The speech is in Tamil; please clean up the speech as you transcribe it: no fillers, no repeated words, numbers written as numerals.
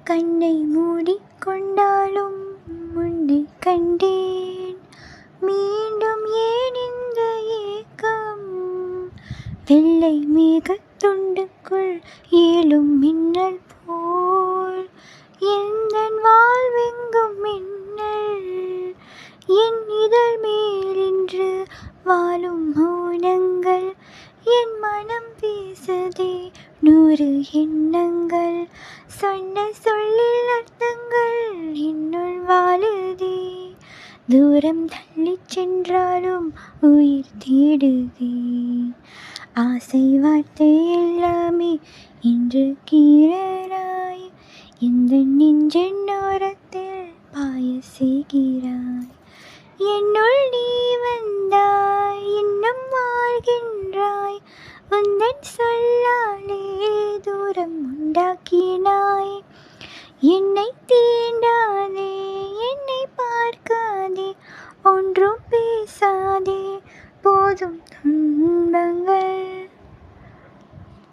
கண்ணை மூடிக்கொண்டாலும் உன்னை கண்டேன். மீண்டும் ஏன் இந்த ஏக்கம்? வெள்ளை மேகத்துண்டுக்குள் ஏழும் மின்னல் போல் எந்தன் வாழ்வெங்கும் மின்னல். என் இதழ் மேலின்று வாழும் மௌனங்கள். என் மனம் பேசுதே 100 எண்ணங்கள். சொன்ன சொல்லில் அர்த்தங்கள் என்னுள் வாழுதே. தூரம் தள்ளிச் சென்றாலும் உயிர் தேடுதே. ஆசை வார்த்தை எல்லாமே இன்று கீறராய் இந்த நெஞ்சின் ஓரத்தில் பாய செய்கிறாய். என்னுள் நீ வந்தாய், இன்னும் வாழ்கின்றாய். உந்தன் சொல்லாலே தூரம் உண்டாக்கினாய். என்னை தீண்டாதே, என்னை பார்க்காதே, ஒன்றும் பேசாதே, போதும் துன்பங்கள்.